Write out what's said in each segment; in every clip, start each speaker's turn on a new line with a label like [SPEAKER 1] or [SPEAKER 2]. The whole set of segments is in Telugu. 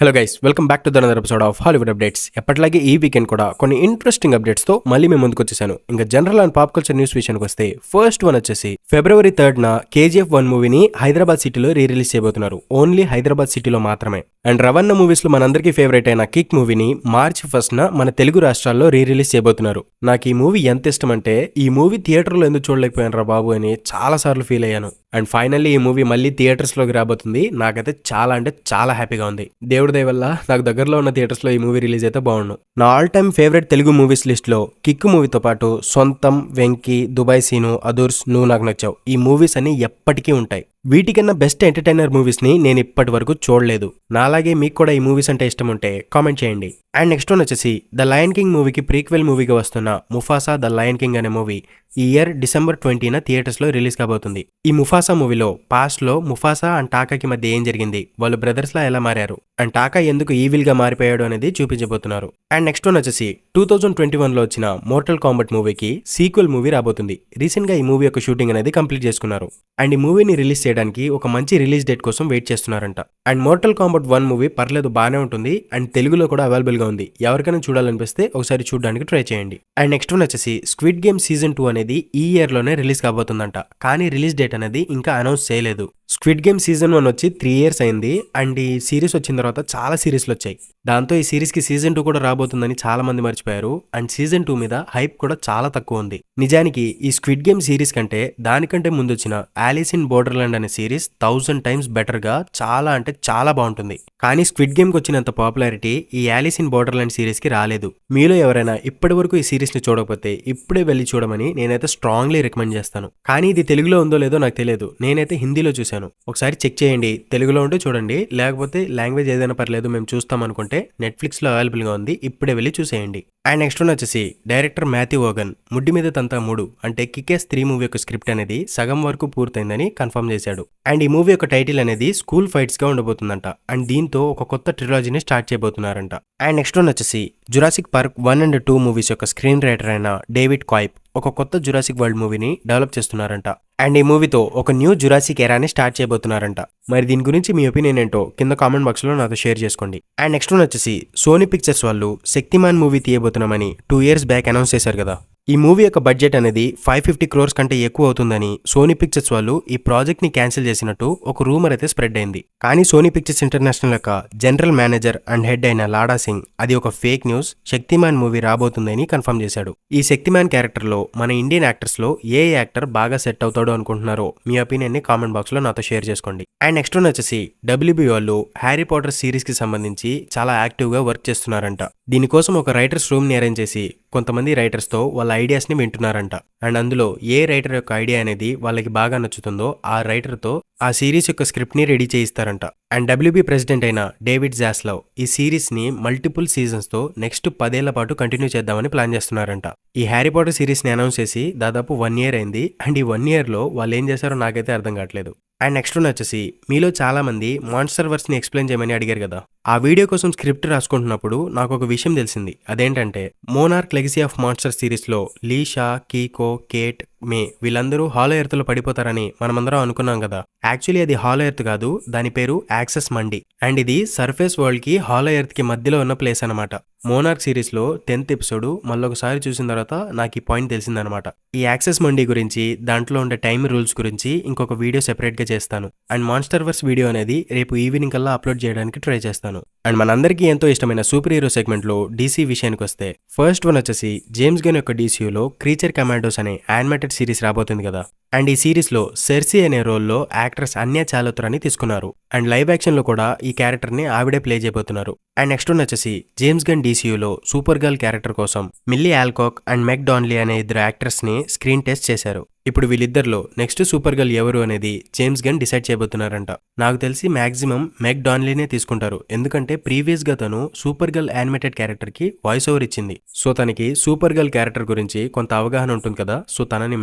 [SPEAKER 1] Hello guys, welcome back to another episode of Hollywood updates. ఎప్పటిలాగే ఈ వీకెండ్ కూడా కొన్ని ఇంట్రెస్టింగ్ అప్డేట్స్ తో మళ్ళీ మేము ముందుకు వచ్చేసాను. ఇంకా general and pop culture news విషయానికి వస్తే ఫస్ట్ వన్ వచ్చేసి February 3rd KGF 1 మూవీని హైదరాబాద్ సిటీలో రిలీజ్ చేయబోతున్నారు. ఓన్లీ హైదరాబాద్ సిటీలో మాత్రమే. అండ్ రవణ మూవీస్ లో మనందరికీ ఫేవరెట్ అయిన కిక్ మూవీని March 1st మన తెలుగు రాష్ట్రాల్లో రిలీజ్ చేయబోతున్నారు. నాకు ఈ మూవీ ఎంత ఇష్టం అంటే ఈ మూవీ థియేటర్లో ఎందుకు చూడలేకపోయాను రా బాబు అని చాలా సార్లు ఫీల్ అయ్యాను. అండ్ ఫైనల్లీ ఈ మూవీ మళ్ళీ థియేటర్స్ లోకి రాబోతుంది. నాకైతే చాలా అంటే చాలా హ్యాపీగా ఉంది. దేవుడి దయ వల్ల నాకు దగ్గరలో ఉన్న థియేటర్స్ లో ఈ మూవీ రిలీజ్ అయితే బాగుండు. నా all time favourite Telugu movies list లో కిక్ మూవీతో పాటు సొంతం, వెంకీ, దుబాయ్ సీను, అదూర్స్, నువ్వు నాకు నచ్చావు ఈ మూవీస్ అన్ని ఎప్పటికీ ఉంటాయి. వీటికన్నా బెస్ట్ ఎంటర్టైనర్ మూవీస్ ని నేను ఇప్పటి వరకు చూడలేదు. నాలాగే మీకు కూడా ఈ మూవీస్ అంటే ఇష్టం ఉంటే కామెంట్ చేయండి. అండ్ నెక్స్ట్ వన్ వచ్చేసి ద లయన్ కింగ్ మూవీకి ప్రీక్వెల్ మూవీగా వస్తున్న ముఫాసా ద లయన్ కింగ్ అనే మూవీ ఈ ఇయర్ December 20 థియేటర్స్ లో రిలీజ్ కాబోతుంది. ఈ ముఫాసా మూవీలో పాస్ట్ లో ముఫాసా అండ్ టాకాకి మధ్య ఏం జరిగింది, వాళ్ళు బ్రదర్స్ లా ఎలా మారారు, అండ్ టాకా ఎందుకు ఈవిల్ గా మారిపోయాడు అనేది చూపించబోతున్నారు. అండ్ నెక్స్ట్ వన్ వచ్చేసి 2021 లో వచ్చిన మోర్టల్ కాంబట్ మూవీకి సీక్వెల్ మూవీ రాబోతుంది. రీసెంట్ గా ఈ మూవీ యొక్క షూటింగ్ అనేది కంప్లీట్ చేసుకున్నారు. అండ్ ఈ మూవీని రిలీజ్ చేయడానికి ఒక మంచి రిలీజ్ డేట్ కోసం వెయిట్ చేస్తున్నారంట. అండ్ మోర్టల్ కాంబట్ 1 మూవీ పర్లేదు, బానే ఉంటుంది. అండ్ తెలుగులో కూడా అవైలబుల్ గా ఉంది. ఎవరికైనా చూడాలనిపిస్తే ఒకసారి చూడడానికి ట్రై చేయండి. అండ్ నెక్స్ట్ వన్ వచ్చేసి స్క్విడ్ గేమ్ సీజన్ 2 అనేది ఈ ఇయర్ లోనే రిలీజ్ కాబోతుందంట. కానీ రిలీజ్ డేట్ అనేది ఇంకా అనౌన్స్ చేయలేదు. స్క్విడ్ గేమ్ సీజన్ 1 వచ్చి 3 years అయింది. అండ్ ఈ సిరీస్ వచ్చిన తర్వాత చాలా సిరీస్లు వచ్చాయి. దాంతో ఈ సిరీస్ కి సీజన్ 2 కూడా రాబోతుందని చాలా మంది మర్చిపోయారు. అండ్ సీజన్ 2 మీద హైప్ కూడా చాలా తక్కువ ఉంది. నిజానికి ఈ స్క్విడ్ గేమ్ సిరీస్ కంటే దానికంటే ముందు వచ్చిన ఆలిస్ ఇన్ బోర్డర్లాండ్ అనే సిరీస్ 1000 times బెటర్ గా చాలా అంటే చాలా బాగుంటుంది. కానీ స్క్విడ్ గేమ్ కి వచ్చినంత పాపులారిటీ ఈ ఆలిస్ ఇన్ బోర్డర్లాండ్ సిరీస్ కి రాలేదు. మీలో ఎవరైనా ఇప్పటి వరకు ఈ సిరీస్ ని చూడకపోతే ఇప్పుడే వెళ్ళి చూడమని నేనైతే స్ట్రాంగ్లీ రికమెండ్ చేస్తాను. కానీ ఇది తెలుగులో ఉందో లేదో నాకు తెలియదు. నేనైతే హిందీలో చూశాను. ఒకసారి చెక్ చేయండి. తెలుగులో ఉంటే చూడండి, లేకపోతే లాంగ్వేజ్ ఏదైనా పర్లేదు మేము చూస్తాం అనుకుంటే నెట్ఫ్లిక్స్ లో అవైలబుల్ గా ఉంది. ఇప్పుడే వెళ్ళి చూసేయండి. అండ్ నెక్స్ట్ వన్ వచ్చేసి డైరెక్టర్ మాథ్యూ వోగన్ ముడ్డి మీద తంతా 3 అంటే కిక్-యాస్ 3 మూవీ యొక్క స్క్రిప్ట్ అనేది సగం వరకు పూర్తయిందని కన్ఫర్మ్ చేశాడు. అండ్ ఈ మూవీ యొక్క టైటిల్ అనేది స్కూల్ ఫైట్స్ గా ఉండబోతుందంట. అండ్ దీంతో ఒక కొత్త ట్రిలాజీని స్టార్ట్ చేయబోతున్నారంట. అండ్ నెక్స్ట్ వన్ వచ్చేసి జురాసిక్ పార్క్ 1 and 2 మూవీస్ యొక్క స్క్రీన్ రైటర్ అయిన డేవిడ్ కాయిప్ ఒక కొత్త జురాసిక్ వరల్డ్ మూవీని డెవలప్ చేస్తున్నారంట. అండ్ ఈ మూవీతో ఒక న్యూ జురాసిక్ ఎరాని స్టార్ట్ చేయబోతున్నారంట. మరి దీని గురించి మీ ఒపీనియన్ ఏంటో కింద కామెంట్ బాక్స్ లో నాతో షేర్ చేసుకోండి. అండ్ నెక్స్ట్ వన్ వచ్చేసి సోనీ పిక్చర్స్ వాళ్ళు శక్తిమాన్ మూవీ తీయబోతున్నామని 2 years బ్యాక్ అనౌన్స్ చేశారు కదా. ఈ మూవీ యొక్క బడ్జెట్ అనేది 550 crores కంటే ఎక్కువ అవుతుందని సోనీ పిక్చర్స్ వాళ్ళు ఈ ప్రాజెక్ట్ ని క్యాన్సిల్ చేసినట్టు ఒక రూమర్ అయితే స్ప్రెడ్ అయింది. కానీ సోనీ పిక్చర్స్ ఇంటర్నేషనల్ యొక్క జనరల్ మేనేజర్ అండ్ హెడ్ అయిన లాడా సింగ్ అది ఒక ఫేక్ న్యూస్, శక్తిమాన్ మూవీ రాబోతుందని కన్ఫర్మ్ చేశాడు. ఈ శక్తిమాన్ క్యారెక్టర్ లో మన ఇండియన్ యాక్టర్స్ లో ఏ యాక్టర్ బాగా సెట్ అవుతాడో అనుకుంటున్నారో మీ ఒపీనియన్ ని కామెంట్ బాక్స్ లో నాతో షేర్ చేసుకోండి. అండ్ నెక్స్ట్ వన్ వచ్చేసి WB వాళ్ళు హ్యారీ పాటర్ సిరీస్ కి సంబంధించి చాలా యాక్టివ్ గా వర్క్ చేస్తున్నారంట. దీనికోసం ఒక రైటర్స్ రూమ్ ని అరేంజ్ చేసి కొంతమంది రైటర్స్ తో వాళ్ళ ఐడియాస్ ని వింటున్నారంట. అండ్ అందులో ఏ రైటర్ యొక్క ఐడియా అనేది వాళ్ళకి బాగా నచ్చుతుందో ఆ రైటర్ తో ఆ సిరీస్ యొక్క స్క్రిప్ట్ ని రెడీ చేయిస్తారంట. అండ్ WB ప్రెసిడెంట్ అయిన డేవిడ్ జాస్లవ్ ఈ సిరీస్ ని మల్టిపుల్ సీజన్స్ తో నెక్స్ట్ 10 ఏళ్ల పాటు కంటిన్యూ చేద్దామని ప్లాన్ చేస్తున్నారంట. ఈ హ్యారీ పాటర్ సిరీస్ ని అనౌన్స్ చేసి దాదాపు 1 year అయింది. అండ్ ఈ 1 year లో వాళ్ళు ఏం చేశారో నాకైతే అర్థం కావట్లేదు. అండ్ నెక్స్ట్ వన్ వచ్చేసి మీలో చాలా మంది మాన్స్టర్ వర్స్ ని ఎక్స్ప్లెయిన్ చేయమని అడిగారు కదా. ఆ వీడియో కోసం స్క్రిప్ట్ రాసుకుంటున్నప్పుడు నాకు ఒక విషయం తెలిసింది. అదేంటంటే monarch legacy of monster series లో లీషా, కీకో, కేట్, మే వీళ్ళందరూ హాలో ఎర్త్ లో పడిపోతారని మనమందరం అనుకున్నాం కదా. యాక్చువల్లీ అది హాలో ఎర్త్ కాదు, దాని పేరు యాక్సెస్ మండి. అండ్ ఇది సర్ఫేస్ వరల్డ్ కి హాలో ఎర్త్ కి మధ్యలో ఉన్న ప్లేస్ అనమాట. మోనార్క్ సిరీస్ లో 10th ఎపిసోడ్ మళ్ళొకసారి చూసిన తర్వాత నాకు ఈ పాయింట్ తెలిసిందనమాట. ఈ యాక్సెస్ మండి గురించి, దాంట్లో ఉండే టైమ్ రూల్స్ గురించి ఇంకొక వీడియో సెపరేట్ గా చేస్తాను. అండ్ మాన్స్టర్ వర్స్ వీడియో అనేది రేపు ఈవినింగ్ కల్లా అప్లోడ్ చేయడానికి ట్రై చేస్తాను. అండ్ మనందరికీ ఎంతో ఇష్టమైన సూపర్ హీరో సెగ్మెంట్ లో DC విషయానికి వస్తే ఫస్ట్ వన్ వచ్చేసి జేమ్స్ గన్ యొక్క DCUలో క్రీచర్ కమాండోస్ అనే యానిమేటెడ్ సిరీస్ రాబోతుంది కదా. అండ్ ఈ సిరీస్ లో సెర్సీ అనే రోల్లో యాక్ట్రెస్ అన్యా చాలోత్రాని తీసుకున్నారు. అండ్ లైవ్ యాక్షన్ లో కూడా ఈ క్యారెక్టర్ ని ఆవిడే ప్లే చేయబోతున్నారు. అండ్ నెక్స్ట్ వన్ వచ్చేసి జేమ్స్ గన్ DCUలో సూపర్ గర్ల్ క్యారెక్టర్ కోసం Milly Alcock and Meg Donnelly అనే ఇద్దరు యాక్టర్స్ ని స్క్రీన్ టెస్ట్ చేశారు. ఇప్పుడు వీళ్ళిద్దరిలో నెక్స్ట్ సూపర్ గర్ల్ ఎవరు అనేది జేమ్స్ గన్ డిసైడ్ చేయబోతున్నారంట. నాకు తెలిసి మాక్సిమం మెక్ డాన్లీనే తీసుకుంటారు. ఎందుకంటే ప్రీవియస్ గా తను సూపర్ గర్ల్ యానిమేటెడ్ క్యారెక్టర్ కి వాయిస్ ఓవర్ ఇచ్చింది. సో తనకి సూపర్ గర్ల్ క్యారెక్టర్ గురించి కొంత అవగాహన ఉంటుంది కదా. సో తనని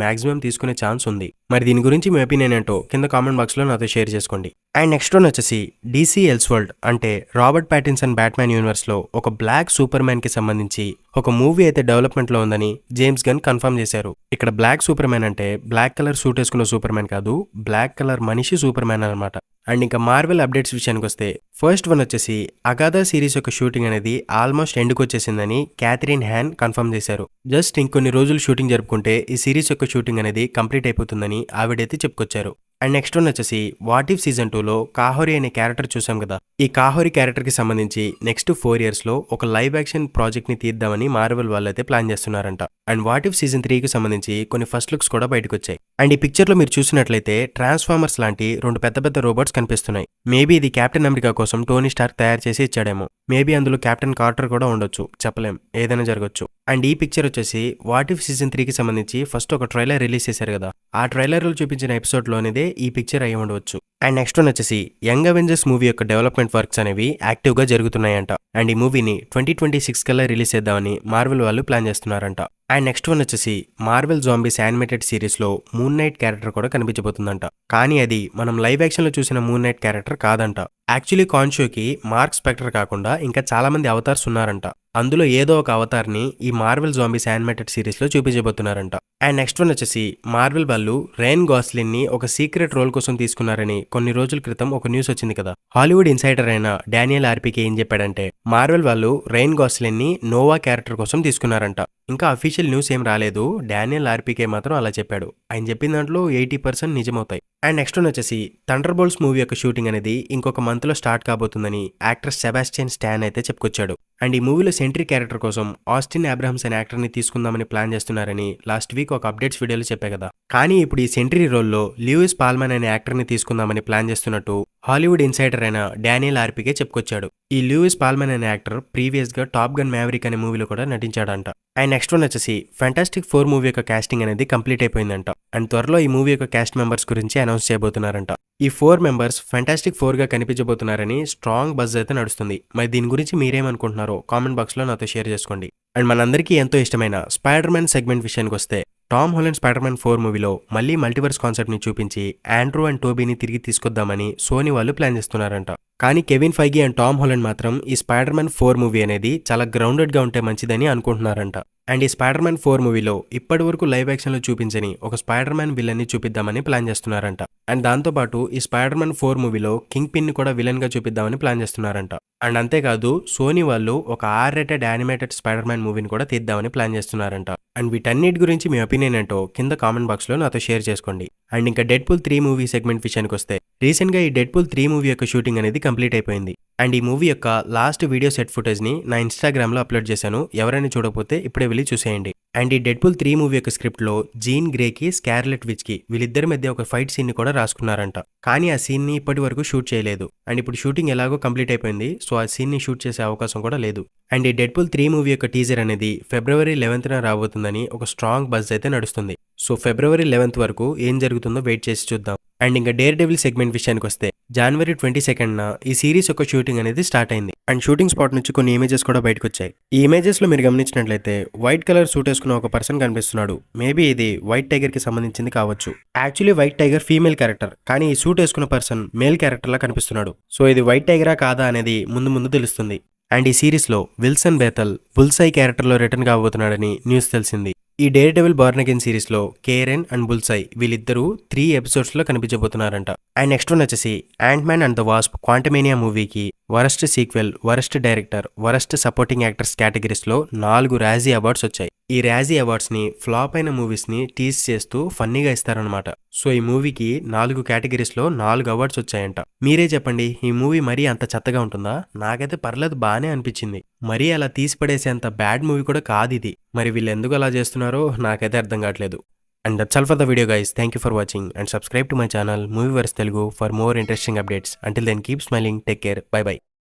[SPEAKER 1] మాక్సిమం తీసుకునే ఛాన్స్ ఉంది. మరి దీని గురించి మీ ఒపీనియన్ ఏంటో కింద కామెంట్ బాక్స్ లో నాతో షేర్ చేసుకోండి. అండ్ నెక్స్ట్ వన్ వచ్చేసి DC ఎల్స్వర్ల్డ్ అంటే రాబర్ట్ ప్యాటిన్సన్ బ్యాట్మ్యాన్ యూనివర్స్ లో ఒక బ్లాక్ సూపర్ మ్యాన్ కి సంబంధించి ఒక మూవీ అయితే డెవలప్మెంట్ లో ఉందని జేమ్స్ గన్ కన్ఫర్మ్ చేశారు. ఇక్కడ బ్లాక్ సూపర్ మ్యాన్ అంటే బ్లాక్ కలర్ సూట్ వేసుకున్న సూపర్ మ్యాన్ కాదు, బ్లాక్ కలర్ మనిషి సూపర్ మ్యాన్ అనమాట. అండ్ ఇంకా మార్వెల్ అప్డేట్స్ విషయానికి వస్తే ఫస్ట్ వన్ వచ్చేసి అగాధా సిరీస్ యొక్క షూటింగ్ అనేది ఆల్మోస్ట్ ఎండ్కి వచ్చేసిందని క్యాథరిన్ హ్యాన్ కన్ఫర్మ్ చేశారు. జస్ట్ ఇంకొన్ని రోజులు షూటింగ్ జరుపుకుంటే ఈ సిరీస్ యొక్క షూటింగ్ అనేది కంప్లీట్ అయిపోతుందని ఆవిడైతే చెప్పుకొచ్చారు. అండ్ నెక్స్ట్ వన్ వచ్చేసి వాట్ ఇఫ్ సీజన్ 2లో కాహోరి అనే క్యారెక్టర్ చూసాం కదా, ఈ కాహోరి క్యారెక్టర్ కి సంబంధించి నెక్స్ట్ 4 years లో ఒక లైవ్ యాక్షన్ ప్రాజెక్ట్ ని తీద్దామని మార్వెల్ వాళ్ళైతే ప్లాన్ చేస్తున్నారంట. అండ్ వాట్ ఇఫ్ సీజన్ 3కి సంబంధించి కొన్ని ఫస్ట్ లుక్స్ కూడా బయటకు వచ్చాయి. అండ్ ఈ పిక్చర్ లో మీరు చూసినట్లయితే ట్రాన్స్ఫార్మర్స్ లాంటి 2 పెద్ద పెద్ద రోబోట్స్ కనిపిస్తున్నాయి. మేబీ ఇది కెప్టెన్ అమెరికా కోసం టోనీ స్టార్క్ తయారు చేసి ఇచ్చాడేమో. మేబీ అందులో కెప్టెన్ కార్టర్ కూడా ఉండొచ్చు, చెప్పలేం, ఏదైనా జరగచ్చు. అండ్ ఈ పిక్చర్ వచ్చేసి వాట్ ఇఫ్ సీజన్ 3కి సంబంధించి ఫస్ట్ ఒక ట్రైలర్ రిలీజ్ చేశారు కదా, ఆ ట్రైలర్ లో చూపించిన ఎపిసోడ్ లోనేదే ఈ పిక్చర్ అయి ఉండవచ్చు. అండ్ నెక్స్ట్ వన్ వచ్చేసి యంగ్ అవెంజర్స్ మూవీ యొక్క డెవలప్మెంట్ వర్క్స్ అనేవి యాక్టివ్ గా జరుగుతున్నాయంట. అండ్ ఈ మూవీని 2026 కల్లా రిలీజ్ చేద్దామని మార్వెల్ వాళ్ళు ప్లాన్ చేస్తున్నారంట. అండ్ నెక్స్ట్ వన్ వచ్చేసి మార్వెల్ జాంబీస్ యానిమేటెడ్ సిరీస్ లో మూన్ నైట్ క్యారెక్టర్ కూడా కనిపించబోతుందంట. కానీ అది మనం లైవ్ యాక్షన్ లో చూసిన మూన్ నైట్ క్యారెక్టర్ కాదంట. యాక్చువల్లీ కాన్షోకి మార్క్ స్పెక్టర్ కాకుండా ఇంకా చాలా మంది అవతార్స్ ఉన్నారంట. అందులో ఏదో ఒక అవతార్ ని ఈ మార్వెల్ జాంబీస్ యానిమేటెడ్ సిరీస్ లో చూపించబోతున్నారంట. అండ్ నెక్స్ట్ వన్ వచ్చేసి మార్వెల్ వాళ్ళు రైన్ గాస్లిన్ ని ఒక సీక్రెట్ రోల్ కోసం తీసుకున్నారని కొన్ని రోజుల క్రితం ఒక న్యూస్ వచ్చింది కదా. హాలీవుడ్ ఇన్సైడర్ అయిన డానియల్ ఆర్పీకే ఏం చెప్పాడంటే మార్వెల్ వాళ్ళు రైన్ గాస్లిన్ ని నోవా క్యారెక్టర్ కోసం తీసుకున్నారంట. ఇంకా అఫీషియల్ న్యూస్ ఏం రాలేదు, డానియల్ ఆర్పీకే మాత్రం అలా చెప్పాడు. ఆయన చెప్పిన దాంట్లో 80% నిజమవుతాయి. అండ్ నెక్స్ట్ వన్ వచ్చేసి థండర్ బోల్ట్స్ మూవీ యొక్క షూటింగ్ అనేది ఇంకొక మంత్ లో స్టార్ట్ కాబోతుందని యాక్టర్ సెబాస్టియన్ స్టాన్ అయితే చెప్పుకొచ్చాడు. అండ్ ఈ మూవీలో సెంట్రీ క్యారెక్టర్ కోసం ఆస్టిన్ అబ్రహమ్స్ అనే యాక్టర్ ని తీసుకుందామని ప్లాన్ చేస్తున్నారని లాస్ట్ వీక్ ఒక అప్డేట్స్ వీడియోలో చెప్పా కదా. కానీ ఇప్పుడు ఈ సెంట్రీ రోల్లో లూయిస్ పాల్మన్ అనే యాక్టర్ ని తీసుకుందామని ప్లాన్ చేస్తున్నట్టు హాలీవుడ్ ఇన్సైడర్ అయిన డానియల్ ఆర్పీకే చెప్పుకొచ్చాడు. ఈ లూయిస్ పాల్మన్ అనే యాక్టర్ ప్రీవియస్ గా టాప్ గన్ మ్యావరిక్ అనే మూవీలో కూడా నటించాడంట. అండ్ నెక్స్ట్ వన్ వచ్చేసి ఫెంటాస్టిక్ 4 మూవీ యొక్క కాస్టింగ్ అనేది కంప్లీట్ అయిపోయిందంట. అండ్ త్వరలో ఈ మూవీ యొక్క కాస్ట్ మెంబర్స్ గురించి అనౌన్స్ చేయబోతున్నారంట. ఈ 4 మెంబర్స్ ఫెంటాస్టిక్ 4 గా కనిపించబోతున్నారని స్ట్రాంగ్ బజ్ అయితే నడుస్తుంది. మరి దీని గురించి మీరేమనుకుంటున్నారో కామెంట్ బాక్స్ లో నాతో షేర్ చేసుకోండి. అండ్ మనందరికీ ఎంతో ఇష్టమైన స్పైడర్ మ్యాన్ సెగ్మెంట్ విషయానికి వస్తే టామ్ హాలండ్ స్పైడర్ మ్యాన్ 4 మూవీలో మళ్ళీ మల్టీవర్స్ కాన్సెప్ట్ ని చూపించి ఆండ్రూ అండ్ టోబీని తిరిగి తీసుకొద్దామని సోనీ వాళ్ళు ప్లాన్ చేస్తున్నారంట. కానీ కెవిన్ ఫైగీ అండ్ టామ్ హాలండ్ మాత్రం ఈ స్పైడర్ మ్యాన్ 4 మూవీ అనేది చాలా గ్రౌండెడ్ గా ఉంటే మంచిదని అనుకుంటున్నారంట. అండ్ ఈ స్పైడర్ మ్యాన్ 4 మూవీలో ఇప్పటి వరకు లైవ్ యాక్షన్ లో చూపించని ఒక స్పైడర్ మ్యాన్ విలన్ ని చూపిద్దామని ప్లాన్ చేస్తున్నారంట. అండ్ దాంతోపాటు ఈ స్పైడర్ మ్యాన్ 4 మూవీలో కింగ్ పిన్ ని కూడా విలన్ గా చూపిద్దామని ప్లాన్ చేస్తున్నారంట. అండ్ అంతేకాదు సోనీ వాళ్ళు ఒక R-rated యానిమేటెడ్ స్పైడర్ మ్యాన్ మూవీని కూడా తీద్దామని ప్లాన్ చేస్తున్నారంట. అండ్ వీటన్నిటి గురించి మీ ఒపీనియన్ ఏంటో కింద కామెంట్ బాక్స్ లో నాతో షేర్ చేసుకోండి. అండ్ ఇంకా డెడ్పూల్ 3 మూవీ సెగ్మెంట్ విషయానికి వస్తే రీసెంట్ గా ఈ డెడ్పూల్ 3 మూవీ యొక్క షూటింగ్ అనేది కంప్లీట్ అయిపోయింది. అండ్ ఈ మూవీ యొక్క లాస్ట్ వీడియో సెట్ ఫుటేజ్ ని నా ఇన్స్టాగ్రామ్ లో అప్లోడ్ చేశాను, ఎవరైనా చూడకపోతే ఇప్పుడే వెళ్ళి చూసేయండి. అండ్ ఈ డెడ్పూల్ 3 మూవీ యొక్క స్క్రిప్ట్ లో జీన్ గ్రే కి స్కార్లెట్ విచ్ కి వీళ్ళిద్దరి మధ్య ఒక ఫైట్ సీన్ ని కూడా రాసుకున్నారంట. కానీ ఆ సీన్ ని ఇప్పటి వరకు షూట్ చేయలేదు. అండ్ ఇప్పుడు షూటింగ్ ఎలాగో కంప్లీట్ అయిపోయింది, సో ఆ సీన్ ని షూట్ చేసే అవకాశం కూడా లేదు. అండ్ ఈ డెడ్పూల్ 3 మూవీ యొక్క టీజర్ అనేది February 11th రాబోతుందని ఒక స్ట్రాంగ్ బజ్ అయితే నడుస్తుంది. సో February 11th వరకు ఏం జరుగుతుందో వెయిట్ చేసి చూద్దాం. అండ్ ఇంకా డేర్ డెవిల్ సెగ్మెంట్ విషయానికి వస్తే January 22nd ఈ సిరీస్ యొక్క షూటింగ్ అనేది స్టార్ట్ అయింది. అండ్ షూటింగ్ స్పాట్ నుంచి కొన్ని ఇమేజెస్ కూడా బయటకు వచ్చాయి. ఈ ఇమేజెస్ లో మీరు గమనించినట్లయితే వైట్ కలర్ సూట్ వేసుకున్న ఒక పర్సన్ కనిపిస్తున్నాడు. మేబీ ఇది వైట్ టైగర్ కి సంబంధించింది కావచ్చు. Actually white tiger female character, కానీ ఈ సూట్ వేసుకున్న పర్సన్ మేల్ క్యారెక్టర్ లా కనిపిస్తున్నాడు. సో ఇది వైట్ టైగరా కాదా అనేది ముందు తెలుస్తుంది. అండ్ ఈ సిరీస్ లో విల్సన్ బేతల్ బుల్సై క్యారెక్టర్ లో రిటర్న్ కాబోతున్నాడని న్యూస్ తెలిసింది. ఈ daredevil born again series లో కేరెన్ అండ్ బుల్సై వీళ్ళిద్దరూ 3 episodes లో కనిపించబోతున్నారంట. అండ్ నెక్స్ట్ వన్ వచ్చేసి Ant Man and the Wasp Quantumania మూవీకి worst sequel, worst director, worst supporting actors categories లో 4 రాజీ అవార్డ్స్ వచ్చాయి. ఈ రాజీ అవార్డ్స్ ని ఫ్లాప్ అయిన మూవీస్ ని టీజ్ చేస్తూ ఫన్నీగా ఇస్తారనమాట. సో ఈ మూవీకి 4 కేటగిరీస్ లో 4 అవార్డ్స్ వచ్చాయంట. మీరే చెప్పండి, ఈ మూవీ మరీ అంత చెత్తగా ఉంటుందా? నాకైతే పర్లేదు, బానే అనిపించింది. మరీ అలా తీసి పడేసేంత బ్యాడ్ మూవీ కూడా కాదు ఇది. మరి వీళ్ళు ఎందుకు అలా చేస్తున్నారో నాకైతే అర్థం కావట్లేదు. And that's all for the video guys. Thank you for watching and subscribe to my channel Movieverse Telugu for more interesting updates. Until then, keep smiling, take care, bye bye.